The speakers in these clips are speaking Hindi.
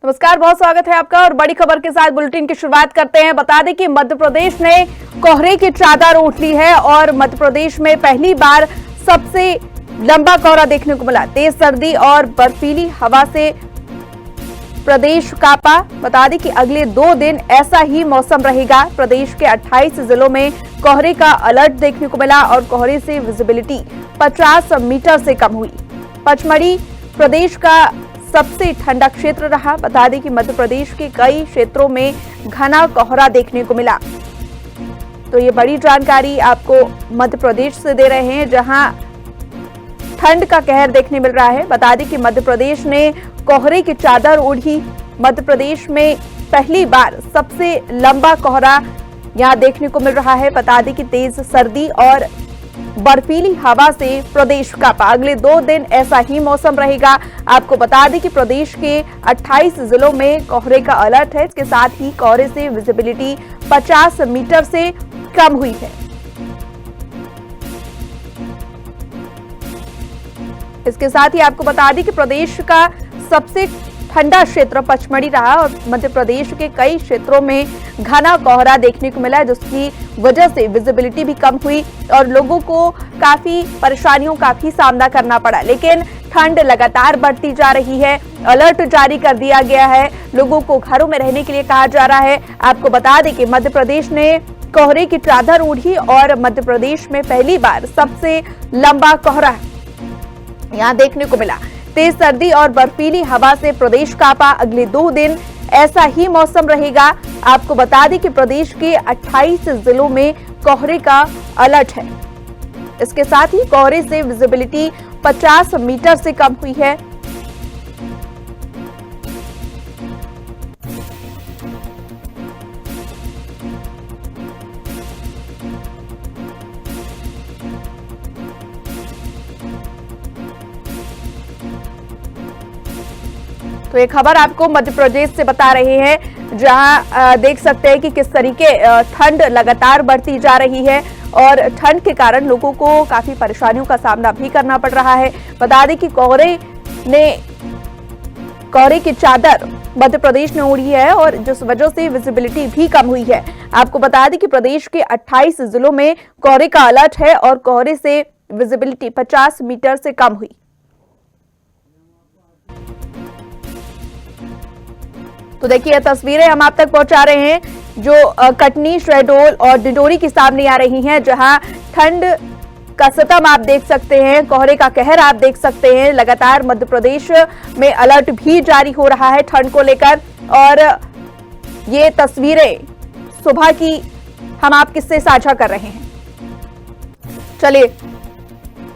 नमस्कार, बहुत स्वागत है आपका और बड़ी खबर के साथ बुलेटिन की शुरुआत करते हैं। बता दें कि मध्य प्रदेश ने कोहरे की चादर ओढ़ ली है और मध्य प्रदेश में पहली बार सबसे लंबा कोहरा देखने को मिला। तेज सर्दी और बर्फीली हवा से प्रदेश कांपा। बता दें कि अगले 2 दिन ऐसा ही मौसम रहेगा। प्रदेश के 28 जिलों में कोहरे का अलर्ट देखने को मिला और कोहरे से विजिबिलिटी 50 मीटर से कम हुई। पचमढ़ी प्रदेश का सबसे ठंडा क्षेत्र रहा। बता दें कि मध्य प्रदेश के कई क्षेत्रों में घना कोहरा देखने को मिला। तो ये बड़ी जानकारी आपको मध्य प्रदेश से दे रहे हैं, जहां ठंड का कहर देखने मिल रहा है। बता दें कि मध्य प्रदेश ने कोहरे की चादर ओढ़ी। मध्य प्रदेश में पहली बार सबसे लंबा कोहरा यहां देखने को मिल रहा है। बता दें कि तेज सर्दी और बर्फीली हवा से प्रदेश कांपा। अगले 2 दिन ऐसा ही मौसम रहेगा। आपको बता दें कि प्रदेश के 28 जिलों में कोहरे का अलर्ट है। इसके साथ ही कोहरे से विजिबिलिटी 50 मीटर से कम हुई है। इसके साथ ही आपको बता दें कि प्रदेश का सबसे ठंडा क्षेत्र पचमढ़ी रहा और मध्य प्रदेश के कई क्षेत्रों में घना कोहरा देखने को मिला, जिसकी वजह से विजिबिलिटी भी कम हुई और लोगों को काफी परेशानियों का भी सामना करना पड़ा। लेकिन ठंड लगातार बढ़ती जा रही है। अलर्ट जारी कर दिया गया है। लोगों को घरों में रहने के लिए कहा जा रहा है। आपको बता दें कि मध्य प्रदेश ने कोहरे की चादर ओढ़ी और मध्य प्रदेश में पहली बार सबसे लंबा कोहरा यहां देखने को मिला। तेज सर्दी और बर्फीली हवा से प्रदेश कांपा। अगले 2 दिन ऐसा ही मौसम रहेगा। आपको बता दें कि प्रदेश के 28 जिलों में कोहरे का अलर्ट है। इसके साथ ही कोहरे से विजिबिलिटी 50 मीटर से कम हुई है। तो ये खबर आपको मध्य प्रदेश से बता रहे हैं, जहां देख सकते हैं कि किस तरीके ठंड लगातार बढ़ती जा रही है और ठंड के कारण लोगों को काफी परेशानियों का सामना भी करना पड़ रहा है। बता दें कि कोहरे की चादर मध्य प्रदेश ने ओढ़ी है और जिस वजह से विजिबिलिटी भी कम हुई है। आपको बता दें कि प्रदेश के 28 जिलों में कोहरे का अलर्ट है और कोहरे से विजिबिलिटी 50 मीटर से कम हुई। तो देखिए, तस्वीरें हम आप तक पहुंचा रहे हैं जो कटनी, शहडोल और डिंडोरी की सामने आ रही हैं, जहां ठंड का सितम आप देख सकते हैं, कोहरे का कहर आप देख सकते हैं। लगातार मध्य प्रदेश में अलर्ट भी जारी हो रहा है ठंड को लेकर और ये तस्वीरें सुबह की हम आप किससे साझा कर रहे हैं। चलिए,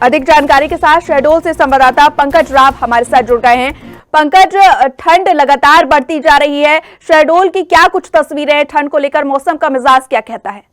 अधिक जानकारी के साथ शहडोल से संवाददाता पंकज राव हमारे साथ जुड़ गए हैं। पंकज, ठंड लगातार बढ़ती जा रही है। शहडोल की क्या कुछ तस्वीरें हैं ठंड को लेकर? मौसम का मिजाज क्या कहता है?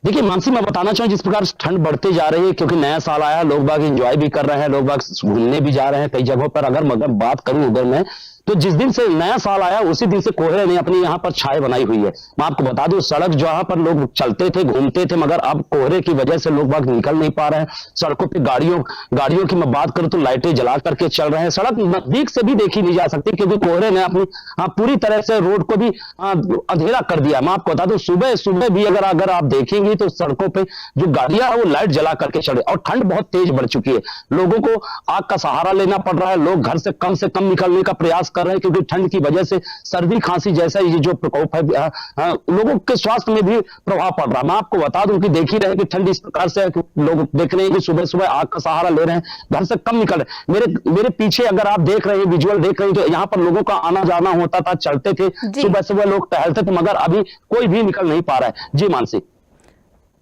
देखिए मानसी, मैं बताना चाहूँ जिस प्रकार ठंड बढ़ते जा रही है, क्योंकि नया साल आया, लोग बाग एंजॉय भी कर रहे हैं, लोग बाग घूमने भी जा रहे हैं कई जगहों पर। अगर बात करूं अगर मैं, तो जिस दिन से नया साल आया उसी दिन से कोहरे ने अपनी यहाँ पर छाए बनाई हुई है। मैं आपको बता दूं, सड़क जहां पर लोग चलते थे, घूमते थे, मगर अब कोहरे की वजह से लोग बाग निकल नहीं पा रहे हैं। सड़कों पे गाड़ियों की मैं बात करूं तो लाइटें जला करके चल रहे हैं। सड़क नजदीक से भी देखी नहीं जा सकती, क्योंकि कोहरे ने अपनी पूरी तरह से रोड को भी अंधेरा कर दिया। मैं आपको बता दूं, सुबह सुबह भी अगर आप देखेंगे तो सड़कों पे जो गाड़ियां है वो लाइट जला करके चल रही, और ठंड बहुत तेज बढ़ चुकी है। लोगों को आग का सहारा लेना पड़ रहा है। लोग घर से कम निकलने का प्रयास कर रहे हैं, क्योंकि ठंड की वजह से सर्दी खांसी जैसा ये जो प्रकोप है लोगों के स्वास्थ्य में भी प्रभाव पड़ रहा है। मैं आपको बता दूं कि देख ही रहे कि ठंड इस प्रकार से लोग देख रहे हैं कि सुबह सुबह आग का सहारा ले रहे हैं, घर से कम निकल रहे। मेरे पीछे अगर आप देख रहे हैं, विजुअल देख रहे हैं, तो यहाँ पर लोगों का आना जाना होता था, चलते थे, सुबह सुबह लोग टहलते थे, मगर अभी कोई भी निकल नहीं पा रहा है। जी मानसी।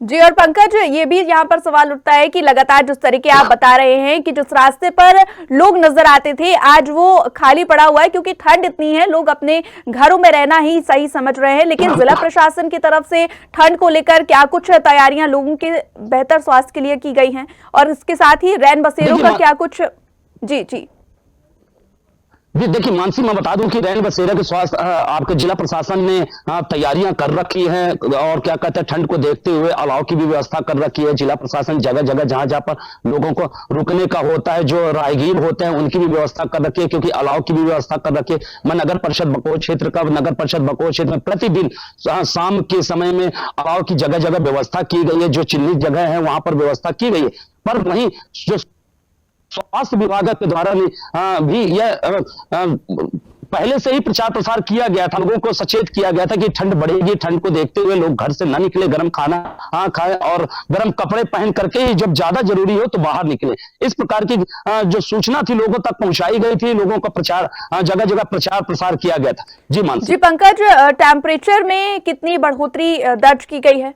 जी, और पंकज, ये भी यहाँ पर सवाल उठता है कि लगातार जिस तरीके आप बता रहे हैं कि जिस रास्ते पर लोग नजर आते थे आज वो खाली पड़ा हुआ है, क्योंकि ठंड इतनी है, लोग अपने घरों में रहना ही सही समझ रहे हैं। लेकिन जिला प्रशासन की तरफ से ठंड को लेकर क्या कुछ तैयारियां लोगों के बेहतर स्वास्थ्य के लिए की गई हैं, और इसके साथ ही रैन बसेरों का क्या कुछ? जी जी। जी देखिए मानसी, मैं बता दूं कि रैन बसेरा के स्वास्थ्य आपके जिला प्रशासन ने तैयारियां कर रखी हैं और क्या कहते हैं ठंड को देखते हुए अलाव की भी व्यवस्था कर रखी है। जिला प्रशासन जगह जगह जहां जहां पर लोगों को रुकने का होता है, जो राहगीर होते हैं उनकी भी व्यवस्था कर रखी है, क्योंकि अलाव की भी व्यवस्था कर रखी है। मैं नगर परिषद बकोर क्षेत्र का नगर परिषद बकोर क्षेत्र में प्रतिदिन शाम के समय में अलाव की जगह जगह व्यवस्था की गई है। जो चिन्हित जगह है वहां पर व्यवस्था की गई है, पर वहीं जो स्वास्थ्य विभाग के द्वारा भी यह पहले से ही प्रचार प्रसार किया गया था, लोगों को सचेत किया गया था कि ठंड बढ़ेगी, ठंड को देखते हुए लोग घर से न निकले, गर्म खाना खाएं और गर्म कपड़े पहन करके ही जब ज्यादा जरूरी हो तो बाहर निकले। इस प्रकार की जो सूचना थी लोगों तक पहुंचाई गई थी, लोगों का प्रचार जगह जगह प्रचार प्रसार किया गया था। जी मानसी। जी पंकज, टेम्परेचर में कितनी बढ़ोतरी दर्ज की गई है?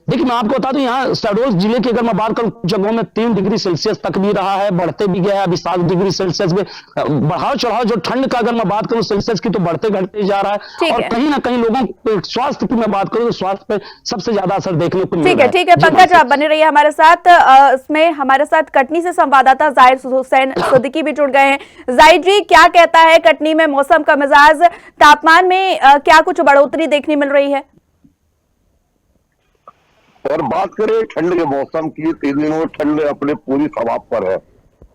देखिए मैं आपको बता दूं, यहाँ शहडोल जिले की अगर मैं बात करूं, जगहों में 3 डिग्री सेल्सियस तक भी रहा है, बढ़ते भी गया है। अभी 7 डिग्री सेल्सियस में बढ़ाव चढ़ाव जो ठंड का अगर मैं बात करूं सेल्सियस की, तो बढ़ते घटते जा रहा है। और कहीं ना कहीं लोगों के स्वास्थ्य की मैं बात करूं तो स्वास्थ्य पे सबसे ज्यादा असर देखने को मिल रहा है। ठीक है पंकज, आप बने रहिए हमारे साथ। इसमें हमारे साथ कटनी से संवाददाता जाहिर हुसैन सिद्दीकी भी जुड़ गए हैं। जाहिर जी, क्या कहता है कटनी में मौसम का मिजाज, तापमान में क्या कुछ बढ़ोतरी देखने मिल रही है? और बात करें ठंड के मौसम की, 3 दिनों ठंड अपने पूरी समाप्त पर है।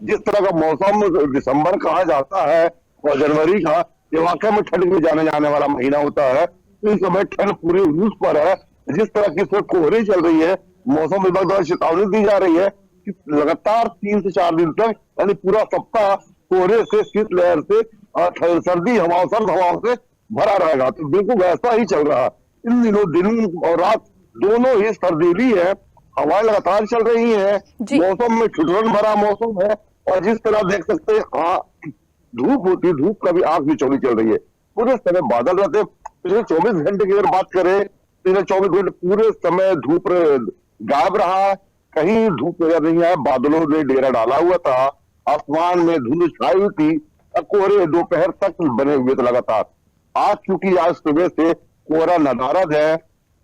जिस तरह का मौसम दिसंबर कहा जाता है और जनवरी का, ये वाकई में ठंड में जाने वाला महीना होता है। इस समय ठंड पूरे रूस पर है। जिस तरह की इसमें कोहरे चल रही है, मौसम विभाग द्वारा चेतावनी दी जा रही है कि लगातार 3 से 4 दिन तक, यानी पूरा सप्ताह कोहरे से, शीतलहर से, सर्द हवाओं से भरा रहेगा। तो बिल्कुल वैसा ही चल रहा है। इन दिनों दिन और रात दोनों ही सर्दीली है, हवाएं लगातार चल रही हैं, मौसम में ठिठुरन भरा मौसम है। और जिस तरह देख सकते हैं धूप होती है, धूप का भी आंख भी चौड़ी चल रही है। पूरे समय बादल रहते। पिछले 24 घंटे की अगर बात करें, पिछले 24 घंटे पूरे समय धूप गायब रहा, कहीं धूप नजर नहीं आया। बादलों ने डेरा डाला हुआ था, आसमान में धुंध छाई हुई थी, कोहरे दोपहर तक बने हुए थे लगातार। आज चूंकि आज सुबह से कोहरा नदारद है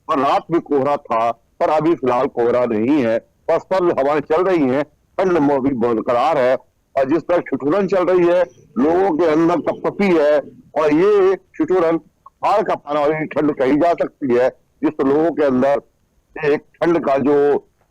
और रात में कोहरा था, पर अभी फिलहाल कोहरा नहीं है। बस पर हवाएं चल रही हैं, ठंड भी बरकरार है। और जिस तरह ठिठुरन चल रही है, लोगों के अंदर कपकपी है। और ये ठिठुरन हाड़ का पाना वाली ठंड कही जा सकती है, जिस लोगों के अंदर एक ठंड का जो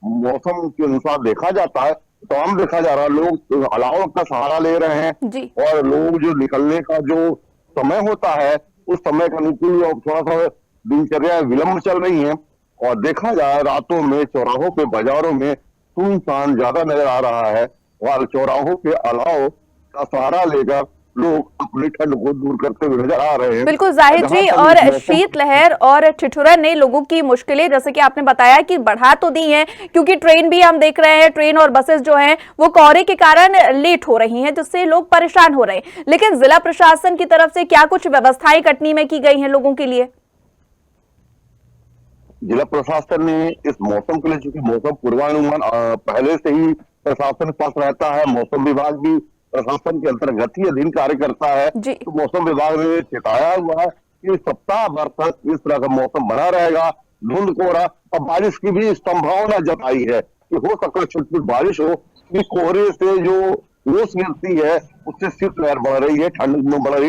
मौसम के अनुसार देखा जाता है, तो हम देखा जा रहा है लोग अलाव का सहारा ले रहे हैं। और लोग जो निकलने का जो समय होता है, उस समय का अनुकूल थोड़ा सा दिनचर्या विलंब चल रही है। और देखा जाए रातों में चौराहों पे, बाजारों में सुनसान ज्यादा नजर आ रहा है। और चौराहों के अलाव का सहारा लेकर लोग अपनी ठंड को दूर करते हुए नजर आ रहे हैं। बिल्कुल जाहिर जी, और शीतलहर और ठिठुरन ने लोगों की मुश्किलें, जैसे कि आपने बताया, कि बढ़ा तो दी हैं, क्योंकि ट्रेन भी हम देख रहे हैं, ट्रेन और बसेस जो हैं वो कोहरे के कारण लेट हो रही हैं, जिससे लोग परेशान हो रहे हैं। लेकिन जिला प्रशासन की तरफ से क्या कुछ व्यवस्थाएं कटनी में की गई हैं लोगों के लिए? जिला प्रशासन ने इस मौसम के लिए, चूंकि मौसम पूर्वानुमान पहले से ही प्रशासन के पास रहता है, मौसम विभाग भी प्रशासन के अंतर्गत ही अधीन कार्य करता है, तो मौसम विभाग ने चेताया हुआ है कि सप्ताह भर तक इस तरह का मौसम बना रहेगा, धुंध कोहरा और बारिश की भी संभावना जताई है कि हो सकता है छोटी बारिश हो। कि कोहरे से जो ओस गिरती है उससे शीतलहर बढ़ रही है, ठंड में बढ़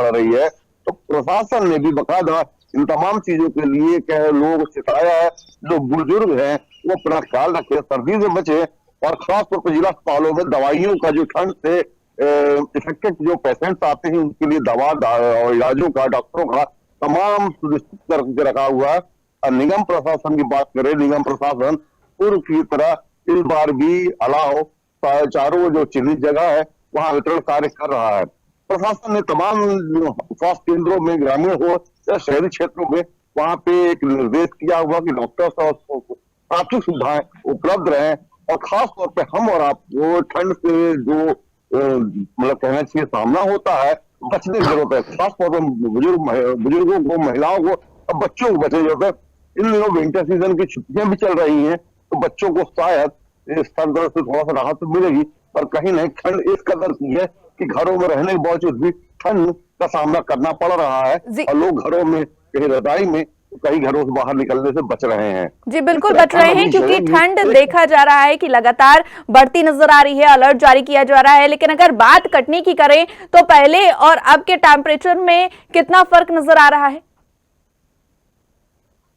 रही है। तो प्रशासन ने भी बकायदा इन तमाम चीजों के लिए लोग सिखाया है। जो बुजुर्ग हैं वो अपना ख्याल रखे, सर्दी से बचे। और खासतौर पर जिला अस्पतालों में दवाइयों का जो ठंड से इफेक्टेड जो पेशेंट्स आते हैं उनके लिए दवा और इलाजों का, डॉक्टरों का तमाम सुनिश्चित करके रखा हुआ है। और निगम प्रशासन की बात करें, निगम प्रशासन पूर्व की तरह इस बार भी अलाव चारों जो चिन्हित जगह है वहां वितरण कार्य कर रहा है। प्रशासन ने तमाम स्वास्थ्य केंद्रों में, ग्रामीण हो या शहरी क्षेत्रों में, वहां पे एक निर्देश किया हुआ कि डॉक्टर्स और प्राथमिक सुविधाएं उपलब्ध रहें। और खास तौर पे हम और आप वो ठंड से जो मतलब कहना चाहिए सामना होता है, बचने की जरूरत है। खास तौर पर बुजुर्गों को, महिलाओं को और बच्चों को बचने की जरूरत है। इन दिनों विंटर सीजन की छुट्टियां भी चल रही हैं, तो बच्चों को शायद इस ठंड से थोड़ा सा राहत मिलेगी। पर कहीं नहीं, ठंड इस कदर की है कि घरों में रहने के बावजूद भी ठंड का सामना करना पड़ रहा है। और लोग घरों में, कहीं रजाई में, कई घरों से बाहर निकलने से बच रहे हैं। जी बिल्कुल बच रहे हैं, क्योंकि ठंड देखा जा रहा है कि लगातार बढ़ती नजर आ रही है, अलर्ट जारी किया जा रहा है। लेकिन अगर बात कटनी की करें तो पहले और अब के टेम्परेचर में कितना फर्क नजर आ रहा है?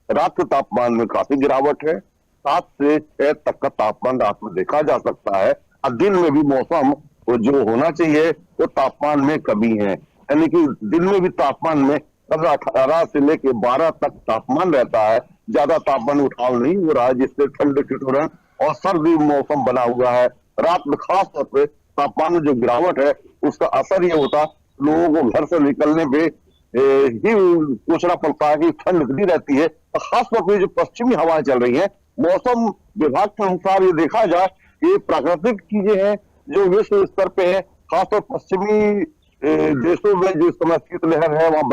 रात के तापमान में काफी गिरावट है। 7 से 6 तक का तापमान रात में देखा जा सकता है, और दिन में भी मौसम वो जो होना चाहिए वो तापमान में कमी है, यानी कि दिन में भी तापमान में 18 से लेके 12 तक तापमान रहता है। ज्यादा तापमान उठाव नहीं हो रहा है, जिससे ठंड ठिठुरन और सर्दी मौसम बना हुआ है। रात में खास तौर पे तापमान में जो गिरावट है उसका असर ये होता, लोगों को घर से निकलने पे ही सोचना पड़ता है कि ठंड इतनी रहती है। और खासतौर पर जो पश्चिमी हवाएं चल रही हैं, मौसम विभाग के अनुसार ये देखा जाए ये प्राकृतिक चीजें हैं जो विश्व स्तर पे है। खासतौर पश्चिमी देशों में जो इस समय शीतलहर है, वहां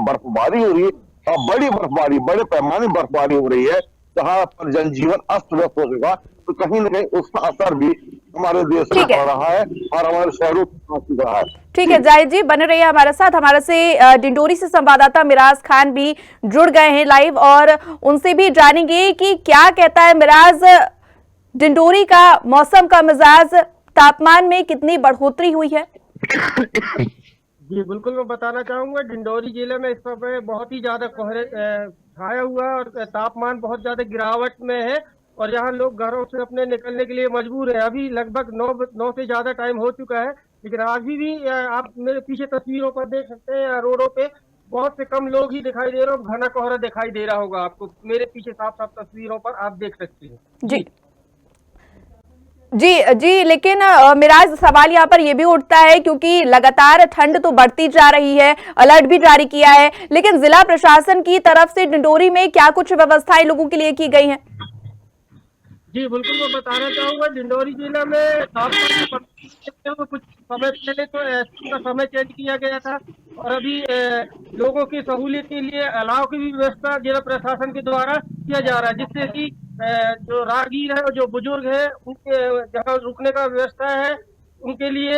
बर्फबारी हो रही है, और बड़ी बर्फबारी, बड़े पैमाने बर्फबारी हो रही है, जहां पर जनजीवन अस्त व्यस्त हो चुका। तो कहीं न कहीं उसका असर भी हमारे देश में पड़ रहा है और हमारे शहरों में पड़ रहा है। ठीक है जाहिद जी, बने रहिए हमारे साथ। हमारे से डिंडोरी से संवाददाता मिराज खान भी जुड़ गए हैं लाइव, और उनसे भी जानेंगे कि क्या कहता है मिराज, डिंडोरी का मौसम का मिजाज, तापमान में कितनी बढ़ोतरी हुई है? जी बिल्कुल, मैं बताना चाहूंगा डिंडोरी जिले में इस समय बहुत ही ज्यादा कोहरे छाया हुआ है और तापमान बहुत ज्यादा गिरावट में है, और यहाँ लोग घरों से अपने निकलने के लिए मजबूर है। अभी लगभग 9 से ज्यादा टाइम हो चुका है, लेकिन अभी भी आप मेरे पीछे तस्वीरों पर देख सकते हैं, रोडों पे बहुत से कम लोग ही दिखाई दे रहे हो, घना कोहरा दिखाई दे रहा होगा आपको। मेरे पीछे साफ साफ तस्वीरों पर आप देख सकते हैं। जी जी जी, लेकिन मिराज सवाल यहाँ पर यह भी उठता है, क्योंकि लगातार ठंड तो बढ़ती जा रही है, अलर्ट भी जारी किया है, लेकिन जिला प्रशासन की तरफ से डिंडोरी में क्या कुछ व्यवस्थाएं लोगों के लिए की गई हैं? जी बिल्कुल, मैं बताना चाहूंगा डिंडोरी जिला में कुछ समय पहले तो का समय चेंज किया गया था, और अभी लोगों की सहूलियत के लिए अलाव की भी व्यवस्था जिला प्रशासन के द्वारा किया जा रहा है, जिससे कि जो राहगीर है और जो बुजुर्ग है उनके जहाँ रुकने का व्यवस्था है उनके लिए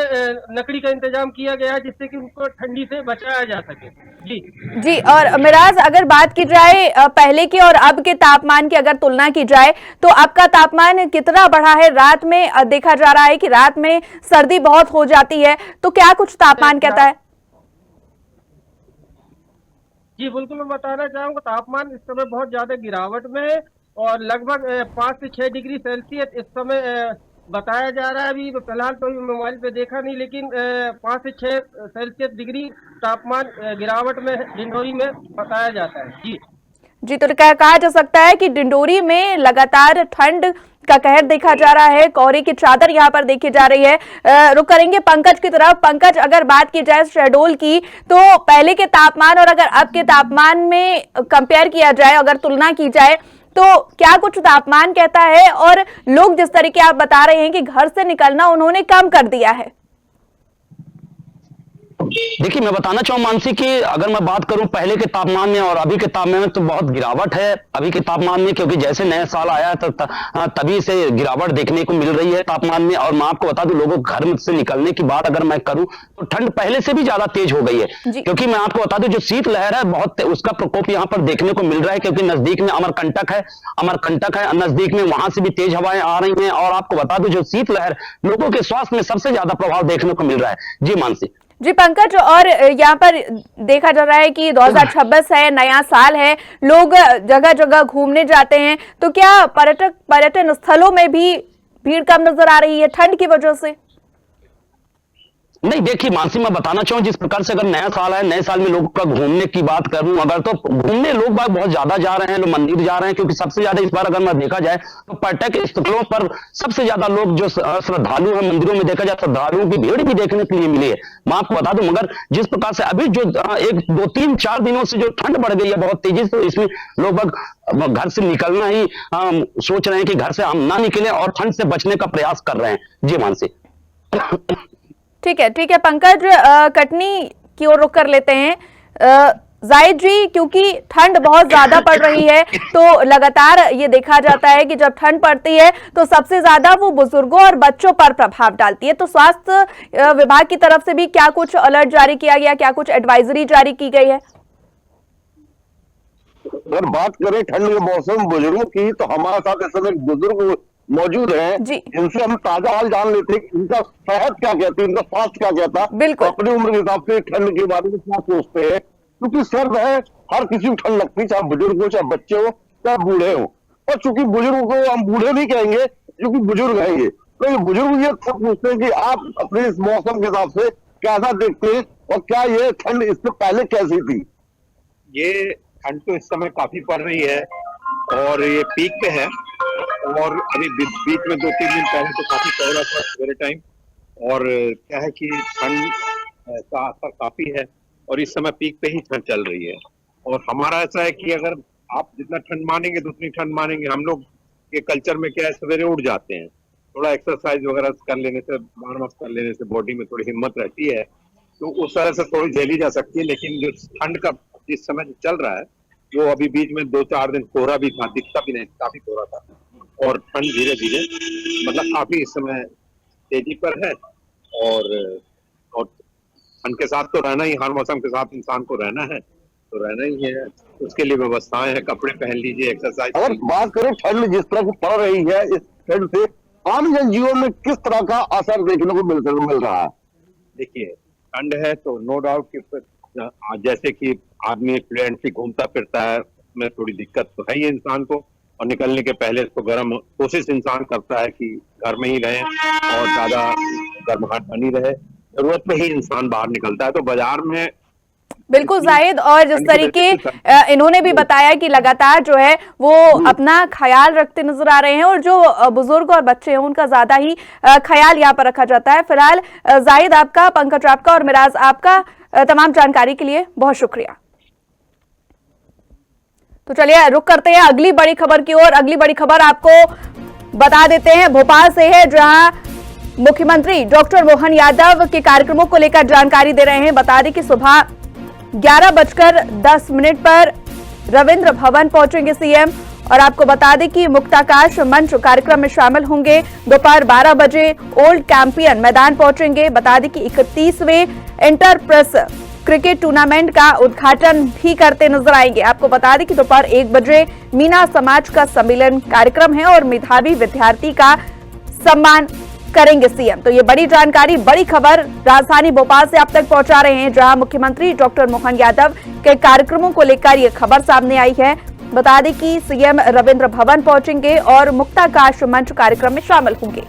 लकड़ी का इंतजाम किया गया है, जिससे कि उनको ठंडी से बचाया जा सके। जी जी, और मिराज अगर बात की जाए पहले के और अब के तापमान की अगर तुलना की जाए, तो अब का तापमान कितना बढ़ा है? रात में देखा जा रहा है कि रात में सर्दी बहुत हो जाती है, तो क्या कुछ तापमान कहता है? जी बिल्कुल, मैं बताना चाहूंगा तापमान इस समय बहुत ज्यादा गिरावट में है, और लगभग 5 से 6 डिग्री सेल्सियस इस समय बताया जा रहा है। अभी फिलहाल तो मोबाइल पे देखा नहीं, लेकिन 5 से 6 सेल्सियस डिग्री तापमान गिरावट में डिंडोरी में बताया जाता है। जी जी, तो कहा जा सकता है कि डिंडोरी में लगातार ठंड का कहर देखा जा रहा है, कोहरे की चादर यहाँ पर देखी जा रही है। रुक करेंगे पंकज की तरफ। पंकज, अगर बात की जाए शहडोल की, तो पहले के तापमान और अगर अब के तापमान में कंपेयर किया जाए, अगर तुलना की जाए, तो क्या कुछ तापमान कहता है? और लोग जिस तरीके आप बता रहे हैं कि घर से निकलना उन्होंने कम कर दिया है। देखिए, मैं बताना चाहूँ मानसी कि अगर मैं बात करूं पहले के तापमान में और अभी के तापमान में, तो बहुत गिरावट है अभी के तापमान में, क्योंकि जैसे नया साल आया तो तभी से गिरावट देखने को मिल रही है तापमान में। और मैं आपको बता दूं, लोगों को घर से निकलने की बात अगर मैं करूं तो ठंड पहले से भी ज्यादा तेज हो गई है, क्योंकि मैं आपको बता दूं जो शीतलहर है बहुत उसका प्रकोप यहाँ पर देखने को मिल रहा है, क्योंकि नजदीक में अमरकंटक है नजदीक में, वहां से भी तेज हवाएं आ रही हैं। और आपको बता दूं जो शीतलहर लोगों के स्वास्थ्य में सबसे ज्यादा प्रभाव देखने को मिल रहा है। जी मानसी। जी पंकज, और यहाँ पर देखा जा रहा है कि 2026 है, नया साल है, लोग जगह जगह घूमने जाते हैं, तो क्या पर्यटन स्थलों में भी भीड़ कम नजर आ रही है ठंड की वजह से? नहीं, देखिए मानसी, मैं बताना चाहूँ जिस प्रकार से अगर नया साल है, नए साल में लोगों का घूमने की बात करूं अगर, तो घूमने लोग बाग बहुत ज्यादा जा रहे हैं, लोग मंदिर जा रहे हैं, क्योंकि सबसे ज्यादा इस बार अगर मैं देखा जाए तो पर्यटक स्थलों पर सबसे ज्यादा लोग जो श्रद्धालु हैं, मंदिरों में देखा जाए श्रद्धालुओं की भीड़ भी देखने के लिए मिली है। मैं आपको बता दूं, मगर जिस प्रकार से अभी जो 1, 2, 3, 4 दिनों से जो ठंड बढ़ गई है बहुत तेजी से, तो इसमें लोग बाग घर से निकलना ही सोच रहे हैं कि घर से हम ना निकले और ठंड से बचने का प्रयास कर रहे हैं। जी मानसी। ठीक है पंकज, कटनी की ओर रुख कर लेते हैं। जाहिद जी, क्योंकि ठंड बहुत ज्यादा पड़ रही है, तो लगातार ये देखा जाता है कि जब ठंड पड़ती है तो सबसे ज्यादा वो बुजुर्गों और बच्चों पर प्रभाव डालती है। तो स्वास्थ्य विभाग की तरफ से भी क्या कुछ अलर्ट जारी किया गया, क्या कुछ एडवाइजरी जारी की गई है? अगर बात करें ठंड के मौसम बुजुर्गों की, तो हमारे साथ इस समय एक बुजुर्ग मौजूद हैं, जी। इनसे हम ताजा हाल जान लेते हैं कि इनका सेहत क्या कहती है, इनका स्वास्थ्य क्या कहता है, बिल्कुल। अपनी उम्र के हिसाब से ठंड के बारे में क्या सोचते हैं। क्योंकि सर्द है, हर किसी को ठंड लगती है, चाहे बुजुर्ग हो, चाहे बच्चे हो, चाहे बूढ़े हो। और चूंकि बुजुर्ग को हम बूढ़े नहीं कहेंगे, क्योंकि बुजुर्ग हैं ये, तो ये बुजुर्ग ये पूछते हैं कि आप अपने इस मौसम के हिसाब से कैसा देखते हैं, और क्या ये ठंड इससे पहले कैसी थी? ये ठंड तो इस समय काफी पड़ रही है और ये पीक पे है। और अभी बीच में 2-3 दिन पहले तो काफी कोहरा था सवेरे टाइम। और क्या है कि ठंड का असर काफी है और इस समय पीक पे ही ठंड चल रही है। और हमारा ऐसा है कि अगर आप जितना ठंड मानेंगे तो उतनी ठंड मानेंगे। हम लोग के कल्चर में क्या है, सवेरे उठ जाते हैं, थोड़ा एक्सरसाइज वगैरह कर लेने से, वार्म अप कर लेने से बॉडी में थोड़ी हिम्मत रहती है, तो उस तरह से थोड़ी झेली जा सकती है। लेकिन जो ठंड का जिस समय जो चल रहा है, वो अभी बीच में 2-4 दिन कोहरा भी था, दिखता भी नहीं, काफी कोहरा था। और ठंड धीरे धीरे मतलब काफी इस समय तेजी पर है। और ठंड के साथ तो रहना ही, हर मौसम के साथ इंसान को रहना है, तो रहना ही है। उसके लिए व्यवस्थाएं हैं, कपड़े पहन लीजिए, एक्सरसाइज। अगर बात करें ठंड जिस तरह की पड़ रही है, इस ठंड से आम जन जीवन में किस तरह का असर देखने को मिल रहा है? देखिए, ठंड है तो नो डाउट कि जैसे कि आदमी फ्लुएंटली घूमता फिरता है, उसमें थोड़ी दिक्कत तो है ही इंसान को। और निकलने के पहले तो गर्म कोशिश इंसान करता है कि घर में ही रहे और ज्यादा गर्माहट बनी रहे। जरूरत पे ही इंसान बाहर निकलता है। तो बाजार में बिल्कुल जाहिद, और जिस तरीके इन्होंने भी बताया कि लगातार जो है वो अपना ख्याल रखते नजर आ रहे हैं, और जो बुजुर्ग और बच्चे हैं उनका ज्यादा ही ख्याल यहाँ पर रखा जाता है। फिलहाल जाहिद आपका, पंकज आपका और मिराज आपका तमाम जानकारी के लिए बहुत शुक्रिया। तो चलिए रुक करते हैं अगली बड़ी खबर की ओर। अगली बड़ी खबर आपको बता देते हैं, भोपाल से है, जहां मुख्यमंत्री डॉक्टर मोहन यादव के कार्यक्रमों को लेकर जानकारी दे रहे हैं। बता दें कि सुबह 11:10 पर रविंद्र भवन पहुंचेंगे सीएम, और आपको बता दें कि मुक्ताकाश मंच कार्यक्रम में शामिल होंगे। दोपहर 12 बजे ओल्ड कैंपियन मैदान पहुंचेंगे। बता दें कि 31वें इंटर प्रेस क्रिकेट टूर्नामेंट का उद्घाटन भी करते नजर आएंगे। आपको बता दें कि दोपहर 1 बजे मीना समाज का सम्मेलन कार्यक्रम है और मेधावी विद्यार्थी का सम्मान करेंगे सीएम। तो ये बड़ी जानकारी, बड़ी खबर राजधानी भोपाल से आप तक पहुंचा रहे हैं, जहां मुख्यमंत्री डॉक्टर मोहन यादव के कार्यक्रमों को लेकर ये खबर सामने आई है। बता दें कि सीएम रविंद्र भवन पहुंचेंगे और मुक्ताकाश मंच कार्यक्रम में शामिल होंगे।